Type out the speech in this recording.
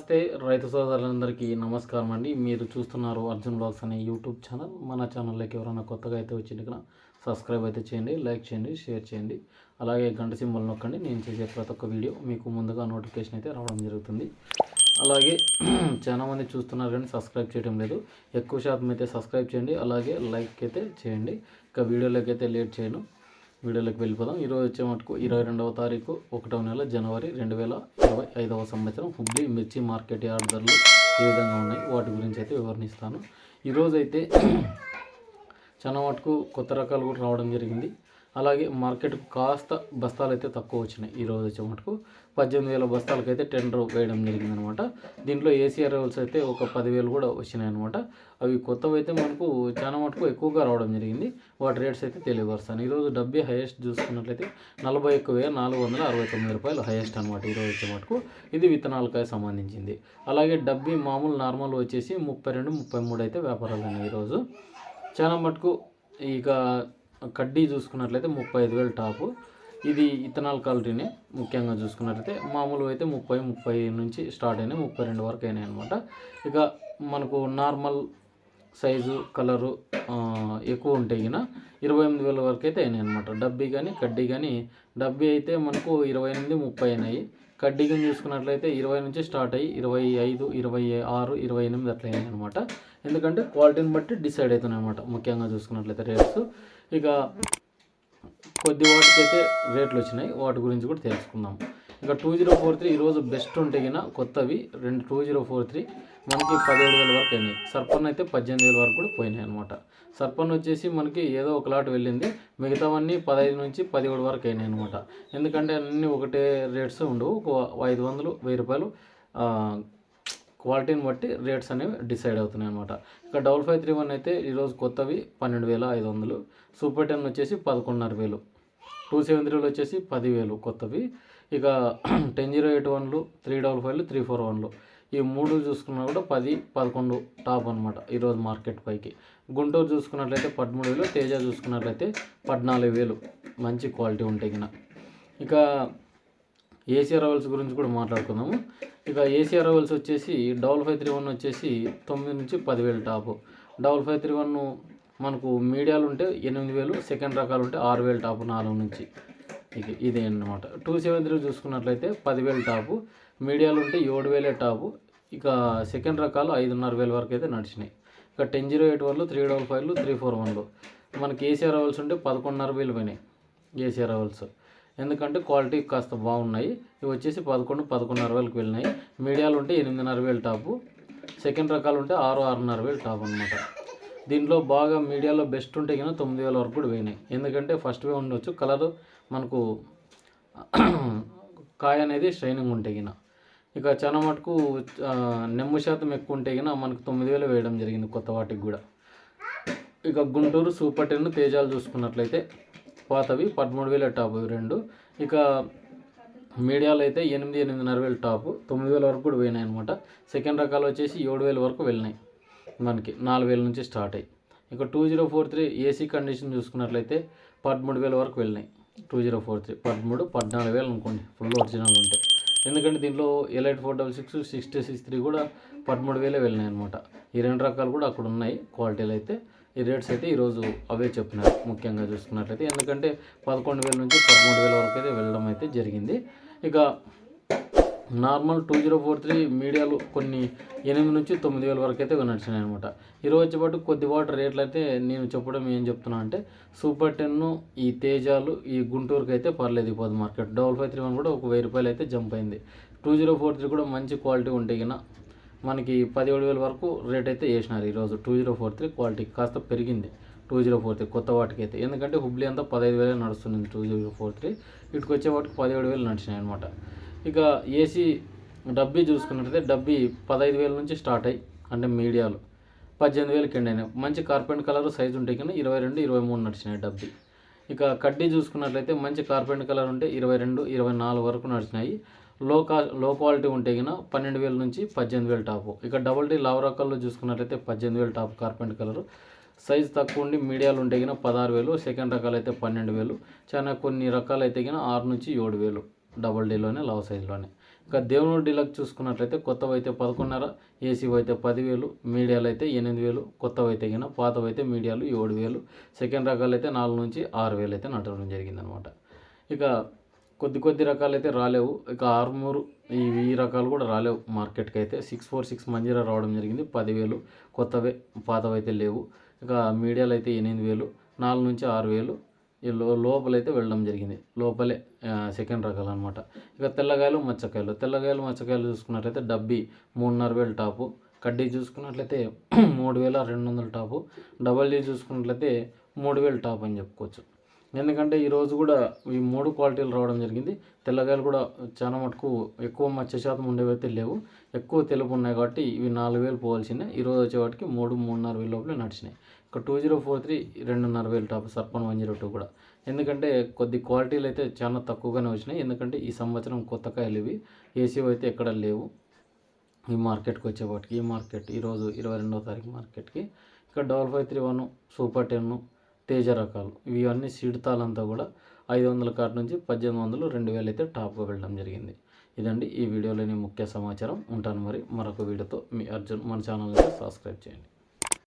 నమస్తే రైతు సోదరులందరికీ నమస్కారం అండి. మీరు చూస్తున్నారు అర్జున్ బ్లాగ్స్ అనే యూట్యూబ్ ఛానల్. మన ఛానల్లోకి ఎవరైనా కొత్తగా అయితే వచ్చింది సబ్స్క్రైబ్ అయితే చేయండి, లైక్ చేయండి, షేర్ చేయండి. అలాగే గంట సింబల్ నొక్కండి. నేను చేసే ప్రతి ఒక్క వీడియో మీకు ముందుగా నోటిఫికేషన్ అయితే రావడం జరుగుతుంది. అలాగే చాలామంది చూస్తున్నారు కానీ సబ్స్క్రైబ్ చేయడం లేదు. ఎక్కువ శాతం అయితే సబ్స్క్రైబ్ చేయండి, అలాగే లైక్ అయితే చేయండి. ఇక వీడియోలోకి అయితే లేట్ చేయను, వీడియోలోకి వెళ్ళిపోదాం. ఈరోజు వచ్చే మటుకు 22వ తారీఖు 1వ నెల జనవరి 2025వ సంవత్సరం హుబ్లీ మిర్చి మార్కెట్ యార్డ్ ధరలు ఏ విధంగా ఉన్నాయి వాటి గురించి అయితే వివరణిస్తాను. ఈరోజు అయితే చాలా మటుకు కొత్త రకాలు కూడా రావడం జరిగింది. అలాగే మార్కెట్కు కాస్త బస్తాలు అయితే తక్కువ వచ్చినాయి. ఈరోజు వచ్చే మటుకు 18,000 బస్తాలకైతే టెండర్ వేయడం జరిగిందనమాట. దీంట్లో ఏసీఆర్ లెవెల్స్ అయితే ఒక 10,000 కూడా వచ్చినాయి అనమాట. అవి కొత్తవి అయితే మనకు చాలా మటుకు ఎక్కువగా రావడం జరిగింది. వాటి రేట్స్ అయితే తెలియపరుస్తాను. ఈరోజు డబ్బీ హైయెస్ట్ చూసుకున్నట్లయితే 41,469 రూపాయలు హైయెస్ట్ అనమాట. ఈరోజు వచ్చే మటుకు ఇది విత్తనాలకాయ సంబంధించింది. అలాగే డబ్బీ మామూలు నార్మల్ వచ్చేసి 32, 33 అయితే వ్యాపారాలు ఉన్నాయి ఈరోజు. చాలా మటుకు ఇక కడ్డీ చూసుకున్నట్లయితే 35,000 టాపు. ఇది ఇథనాల్ క్వాలిటీనే. ముఖ్యంగా చూసుకున్నట్లయితే మామూలు అయితే 30 నుంచి స్టార్ట్ అయినాయి, 32 వరకు అయినాయి అనమాట. ఇక మనకు నార్మల్ సైజు కలరు ఎక్కువ ఉంటే గిన 28,000 వరకు అయితే అయినాయి అనమాట. డబ్బీ కానీ కడ్డీ కానీ, డబ్బీ అయితే మనకు 28, 30 అయినాయి. కడ్డీ కానీ చూసుకున్నట్లయితే 20 నుంచి స్టార్ట్ అయ్యి 25, 26, 28 అట్లా అయినాయి అనమాట. ఎందుకంటే క్వాలిటీని బట్టి డిసైడ్ అవుతున్నాయి అనమాట. ముఖ్యంగా చూసుకున్నట్లయితే రేట్స్ ఇక కొద్ది వాటికైతే రేట్లు వచ్చినాయి, వాటి గురించి కూడా తెలుసుకుందాం. ఇక 2043 ఈరోజు బెస్ట్ ఉంటే గిన కొత్తవి 2043 మనకి 17,000 వరకు అయినాయి. సర్పన్ అయితే 18,000 వరకు కూడా పోయినాయి అనమాట. సర్పన్ వచ్చేసి మనకి ఏదో ఒక లాట్ వెళ్ళింది, మిగతావన్నీ 15 నుంచి 17 వరకు అయినాయి అనమాట. ఎందుకంటే అన్నీ ఒకటే రేట్స్ ఉండవు, 500, 1000 రూపాయలు క్వాలిటీని బట్టి రేట్స్ అనేవి డిసైడ్ అవుతున్నాయి అనమాట. ఇక 5531 అయితే ఈరోజు కొత్తవి 12,500, సూపర్ 10 వచ్చేసి 11,500, 273 వచ్చేసి 10,000 కొత్తవి. ఇక 10,081, 355, 341 ఈ మూడు చూసుకున్నా కూడా 10, 11 టాప్ అనమాట ఈరోజు మార్కెట్ పైకి. గుంటూరు చూసుకున్నట్లయితే 13,000, తేజ చూసుకున్నట్లయితే 14,000 మంచి క్వాలిటీ ఉంటే గిన. ఇక ఏసీఆర్ అవల్స్ గురించి కూడా మాట్లాడుకుందాము. ఇక ఏసీఆర్ అవల్స్ వచ్చేసి 5531 వచ్చేసి 9 నుంచి 10,000 టాపు. 5531 మనకు మీడియాలు ఉంటే 8,000, సెకండ్ రకాలు ఉంటే 6,000 టాపు 4 నుంచి. ఇక ఇదే అన్నమాట. 273 చూసుకున్నట్లయితే 10,000 టాపు, మీడియాలు ఉంటే 7,000 టాపు. ఇక సెకండ్ రకాలు 5,500 వరకు అయితే నడిచినాయి. ఇక 10,081, 355, 341 మనకి ఏసీఆర్ అవల్స్ ఉంటే 11,500 పోయినాయి ఏసీఆర్ అవల్స్. ఎందుకంటే క్వాలిటీ కాస్త బాగున్నాయి. ఇవి వచ్చేసి 11, 11,500 వెళ్ళినాయి. మీడియాలు ఉంటే 8,500 టాపు, సెకండ్ రకాలు ఉంటే 6, 6,500 టాప్ అనమాట. దీంట్లో బాగా మీడియాలో బెస్ట్ ఉంటే కన్నా 9,000 వరకు కూడా పోయినాయి. ఎందుకంటే ఫస్ట్ వే ఉండొచ్చు, కలర్ మనకు కాయ అనేది షైనింగ్ ఉంటే గిన. ఇక చాలా మటుకు నెమ్ము శాతం ఎక్కువ ఉంటే గిన మనకు 9,000 వేయడం జరిగింది కొత్త వాటికి కూడా. ఇక గుంటూరు సూపర్ 10 తేజాలు చూసుకున్నట్లయితే పాతవి 13,000 టాపు ఇవి రెండు. ఇక మీడియాలో అయితే 8, 8,500 టాపు, 9,000 వరకు కూడా పోయినాయి అనమాట. సెకండ్ రకాలు వచ్చేసి 7,000 వరకు వెళ్ళినాయి మనకి, 4,000 నుంచి స్టార్ట్ అయ్యి. ఇక 2043 ఏసీ కండిషన్ చూసుకున్నట్లయితే 13,000 వరకు వెళ్ళినాయి. 2043 13, 14,000 అనుకోండి ఫుల్ ఒరిజినల్ ఉంటే. ఎందుకంటే దీంట్లో ఎలైట్ 466, 6063 కూడా 13,000 వెళ్ళినాయి అనమాట. ఈ రెండు రకాలు కూడా అక్కడ ఉన్నాయి క్వాలిటీలు అయితే. ఈ రేట్స్ అయితే ఈరోజు అవే చెప్పినారు ముఖ్యంగా చూసుకున్నట్లయితే. ఎందుకంటే 11,000 నుంచి 13,000 వరకు అయితే వెళ్ళడం అయితే జరిగింది. ఇక నార్మల్ 2043 మీడియాలు కొన్ని 8 నుంచి 9,000 వరకు అయితే నడిచినాయి అనమాట. ఈరోజు వచ్చేపాటు కొద్ది వాటర్ రేట్లు అయితే నేను చెప్పడం ఏం చెప్తున్నా అంటే సూపర్ 10, ఈ తేజాలు, ఈ గుంటూరుకి అయితే పర్లేదు ఇప్పుడు మార్కెట్. 5531 కూడా ఒక 1,000 రూపాయలు అయితే జంప్ అయింది. 2043 కూడా మంచి క్వాలిటీ ఉంటే గిన మనకి 17,000 వరకు రేట్ అయితే వేసినారు ఈరోజు. 2043 క్వాలిటీ కాస్త పెరిగింది 2043 కొత్త వాటికి అయితే. ఎందుకంటే హుబ్లీ అంతా 15,000 నడుస్తుంది 2043, ఇటుకు వచ్చే వాటికి 17,000 నడిచినాయి అనమాట. ఇక ఏసీ డబ్బీ చూసుకున్నట్లయితే డబ్బీ 15,000 నుంచి స్టార్ట్ అయ్యి అంటే మీడియాలు 18,000 కింద అయినాయి. మంచి కార్పెంట్ కలర్ సైజు ఉంటే కన్నా 22, 23 నడిచినాయి డబ్బీ. ఇక కడ్డీ చూసుకున్నట్లయితే మంచి కార్పెంట్ కలర్ ఉంటే 22, 24 వరకు నడిచినాయి. లో క్వాలిటీ ఉంటే కన్నా 12,000 నుంచి 18,000 టాపు. ఇక డబుల్ టీ లావ్ రకాల్లో చూసుకున్నట్లయితే 18,000 టాపు కార్పెంట్ కలరు. సైజు తక్కువ ఉండి మీడియాలు ఉంటే కన్నా 16,000, సెకండ్ రకాలు అయితే 12,000, చాలా కొన్ని రకాలు అయితే కన్నా 6 నుంచి 7,000 డబుల్ డీలోనే లావ్ సైజులోనే. ఇక దేవుడు డీలక్స్ చూసుకున్నట్లయితే కొత్తవి అయితే 11.5, ఏసీవి అయితే 10,000, మీడియాలు అయితే 8,000, కొత్తవి అయితే కింద, పాతవి అయితే మీడియాలు 7,000, సెకండ్ రకాలు అయితే 4 నుంచి 6,000 అయితే నడవడం జరిగిందనమాట. ఇక కొద్ది రకాలు అయితే రాలేవు. ఇక ఆర్మూరు ఈ రకాలు కూడా రాలేవు మార్కెట్కి అయితే. 646 మంజీరా రావడం జరిగింది 10,000, కొత్తవే, పాతవి అయితే లేవు. ఇక మీడియాలు అయితే 8,000, 4 నుంచి 6,000 ఈ లోపలైతే వెళ్ళడం జరిగింది. లోపలే సెకండ్ రకాలు అనమాట. ఇక తెల్లగాయలు మచ్చకాయలు చూసుకున్నట్లయితే డబ్బీ 3,500 టాపు, కడ్డీ చూసుకున్నట్లయితే 3,200 టాపు, డబల్ జీ చూసుకున్నట్లయితే 3,000 టాప్ అని చెప్పుకోవచ్చు. ఎందుకంటే ఈరోజు కూడా ఈ 3 క్వాలిటీలు రావడం జరిగింది. తెల్లగాయలు కూడా చాలా మటుకు ఎక్కువ మచ్చ శాతం ఉండేవైతే లేవు, ఎక్కువ తెలుపు ఉన్నాయి కాబట్టి ఇవి 4,000 పోవాల్సిందే. ఈరోజు వచ్చేవాటికి 3,500 లోపలే నడిచినాయి. ఇక 2043 2,500 టాప్ సర్పన్ 102 కూడా. ఎందుకంటే కొద్ది క్వాలిటీలు అయితే చాలా తక్కువగానే వచ్చినాయి. ఎందుకంటే ఈ సంవత్సరం కొత్త కాయలు ఇవి, ఏసీవి అయితే ఎక్కడ లేవు ఈ మార్కెట్కి వచ్చేవాటికి. ఈ మార్కెట్ ఈరోజు 22వ తారీఖు మార్కెట్కి. ఇక 5531 సూపర్ 10 తేజ రకాలు ఇవన్నీ సీడ్తాలంతా కూడా 500 కాట్ నుంచి 1,800, 2,000 అయితే టాప్గా వెళ్ళడం జరిగింది. ఇదండి ఈ వీడియోలోని ముఖ్య సమాచారం. ఉంటాను మరి మరొక వీడియోతో. మీ అర్జున్. మన ఛానల్ని సబ్స్క్రైబ్ చేయండి.